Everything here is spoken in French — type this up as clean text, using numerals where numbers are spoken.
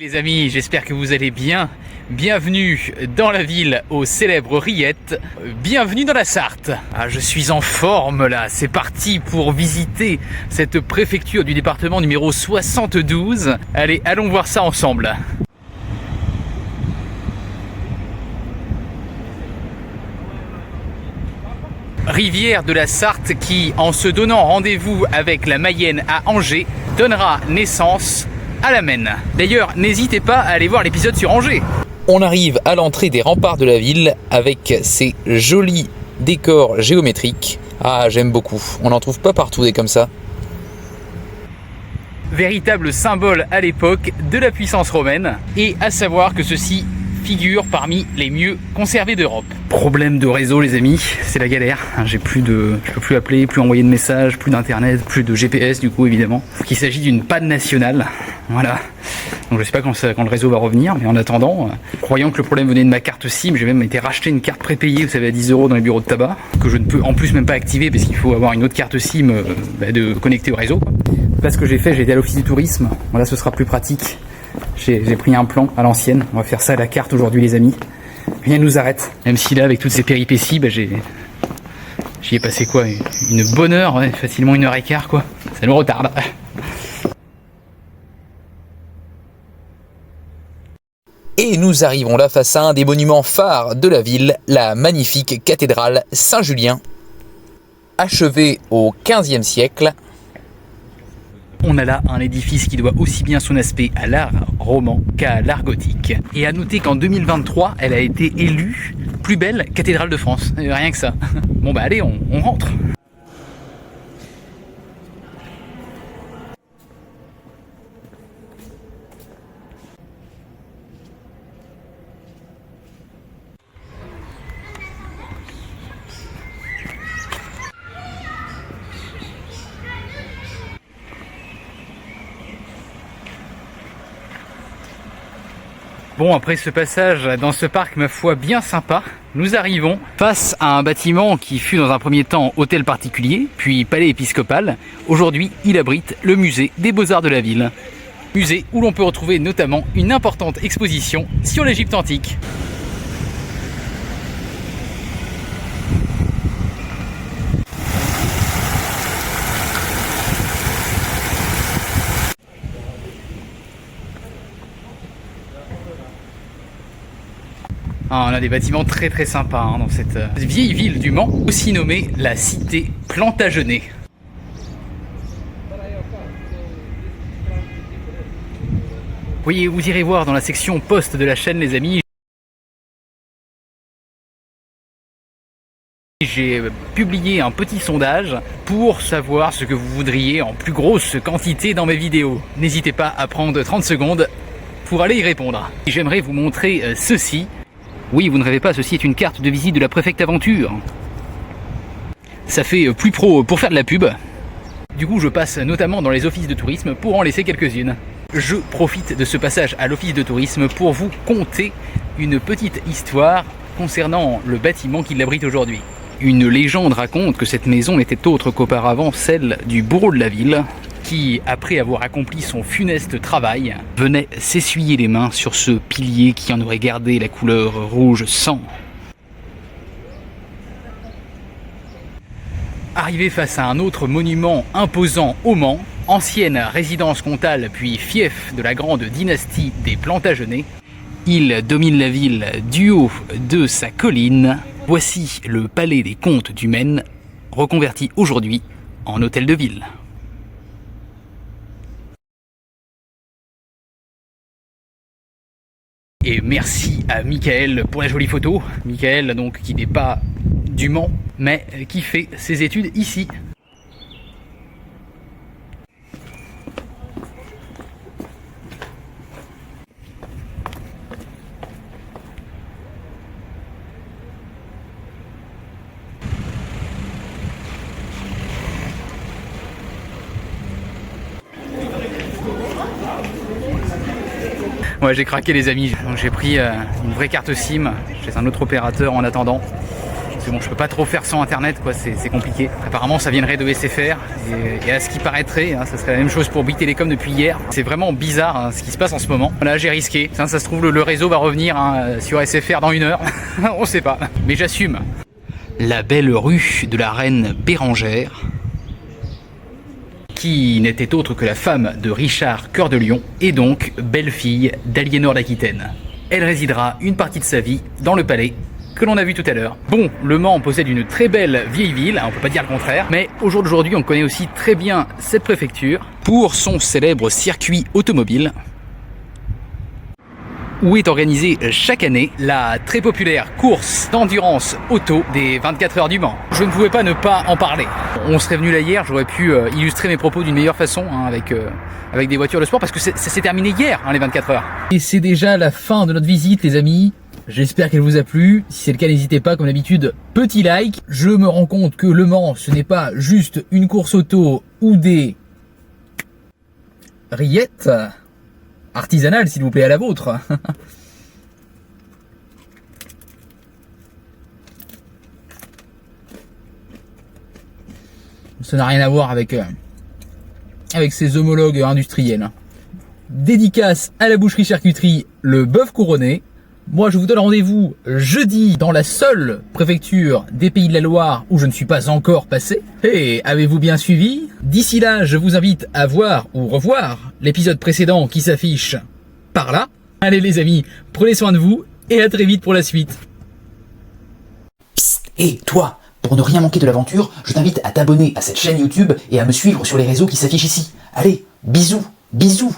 Les amis, j'espère que vous allez bien. Bienvenue dans la ville aux célèbres rillettes. Bienvenue dans la Sarthe. Ah, je suis en forme là. C'est parti pour visiter cette préfecture du département numéro 72. Allez, allons voir ça ensemble. Rivière de la Sarthe qui, en se donnant rendez-vous avec la Mayenne à Angers, donnera naissance à la Maine. D'ailleurs, n'hésitez pas à aller voir l'épisode sur Angers. On arrive à l'entrée des remparts de la ville avec ces jolis décors géométriques. Ah, j'aime beaucoup. On n'en trouve pas partout des comme ça. Véritable symbole à l'époque de la puissance romaine. Et à savoir que ceci figure parmi les mieux conservés d'Europe. Problème de réseau les amis, c'est la galère. Je peux plus appeler, plus envoyer de messages, plus d'internet, plus de GPS du coup évidemment. Il s'agit d'une panne nationale. Voilà. Donc je sais pas quand le réseau va revenir, mais en attendant, croyant que le problème venait de ma carte SIM, j'ai même été racheter une carte prépayée, vous savez, à 10 € dans les bureaux de tabac, que je ne peux en plus même pas activer parce qu'il faut avoir une autre carte SIM de connecter au réseau. Là ce que j'ai fait, j'ai été à l'office du tourisme. Voilà, ce sera plus pratique. J'ai pris un plan à l'ancienne. On va faire ça à la carte aujourd'hui les amis. Rien ne nous arrête. Même si là avec toutes ces péripéties, j'y ai passé quoi, une bonne heure, ouais, facilement 1h15 quoi. Ça nous retarde. Et nous arrivons là face à un des monuments phares de la ville, la magnifique cathédrale Saint-Julien, achevée au XVe siècle. On a là un édifice qui doit aussi bien son aspect à l'art roman qu'à l'art gothique. Et à noter qu'en 2023, elle a été élue plus belle cathédrale de France. Rien que ça. Bon bah allez, on rentre. Bon, après ce passage dans ce parc, ma foi, bien sympa, nous arrivons face à un bâtiment qui fut dans un premier temps hôtel particulier, puis palais épiscopal. Aujourd'hui, il abrite le musée des Beaux-Arts de la ville. Musée où l'on peut retrouver notamment une importante exposition sur l'Égypte antique. Ah, on a des bâtiments très très sympas dans cette vieille ville du Mans, aussi nommée la cité Plantagenet. Voyez, vous irez voir dans la section post de la chaîne les amis. J'ai publié un petit sondage pour savoir ce que vous voudriez en plus grosse quantité dans mes vidéos. N'hésitez pas à prendre 30 secondes pour aller y répondre. J'aimerais vous montrer ceci. Oui, vous ne rêvez pas, ceci est une carte de visite de la préfecte Aventure. Ça fait plus pro pour faire de la pub. Du coup, je passe notamment dans les offices de tourisme pour en laisser quelques-unes. Je profite de ce passage à l'office de tourisme pour vous conter une petite histoire concernant le bâtiment qui l'abrite aujourd'hui. Une légende raconte que cette maison n'était autre qu'auparavant celle du bourreau de la ville, qui, après avoir accompli son funeste travail, venait s'essuyer les mains sur ce pilier qui en aurait gardé la couleur rouge sang. Arrivé face à un autre monument imposant au Mans, ancienne résidence comtale puis fief de la grande dynastie des Plantagenets, il domine la ville du haut de sa colline. Voici le palais des comtes du Maine, reconverti aujourd'hui en hôtel de ville. Et merci à Michael pour la jolie photo. Michael donc qui n'est pas du Mans, mais qui fait ses études ici. Ouais, j'ai craqué les amis, donc j'ai pris une vraie carte SIM chez un autre opérateur en attendant. que bon, je peux pas trop faire sans internet, quoi, c'est compliqué. Apparemment ça viendrait de SFR, et à ce qui paraîtrait, hein, ça serait la même chose pour Bouygues Télécom depuis hier. C'est vraiment bizarre hein, ce qui se passe en ce moment. Là j'ai risqué, ça se trouve le réseau va revenir hein, sur SFR dans 1 heure, on sait pas, mais j'assume. La belle rue de la reine Bérengère, qui n'était autre que la femme de Richard Cœur de Lion, et donc belle-fille d'Aliénor d'Aquitaine. Elle résidera une partie de sa vie dans le palais que l'on a vu tout à l'heure. Bon, Le Mans possède une très belle vieille ville, on peut pas dire le contraire, mais au jour d'aujourd'hui on connaît aussi très bien cette préfecture pour son célèbre circuit automobile, où est organisée chaque année la très populaire course d'endurance auto des 24 heures du Mans. Je ne pouvais pas ne pas en parler. On serait venu là hier, j'aurais pu illustrer mes propos d'une meilleure façon hein, avec des voitures de sport, parce que ça s'est terminé hier, hein, les 24 heures. Et c'est déjà la fin de notre visite les amis. J'espère qu'elle vous a plu. Si c'est le cas, n'hésitez pas, comme d'habitude, petit like. Je me rends compte que Le Mans, ce n'est pas juste une course auto ou des rillettes artisanales, s'il vous plaît, à la vôtre. Ça n'a rien à voir avec ses homologues industriels. Dédicace à la boucherie-charcuterie Le Bœuf Couronné. Moi, je vous donne rendez-vous jeudi dans la seule préfecture des Pays de la Loire où je ne suis pas encore passé. Et avez-vous bien suivi? D'ici là, je vous invite à voir ou revoir l'épisode précédent qui s'affiche par là. Allez les amis, prenez soin de vous et à très vite pour la suite. Psst, et toi, pour ne rien manquer de l'aventure, je t'invite à t'abonner à cette chaîne YouTube et à me suivre sur les réseaux qui s'affichent ici. Allez, bisous, bisous.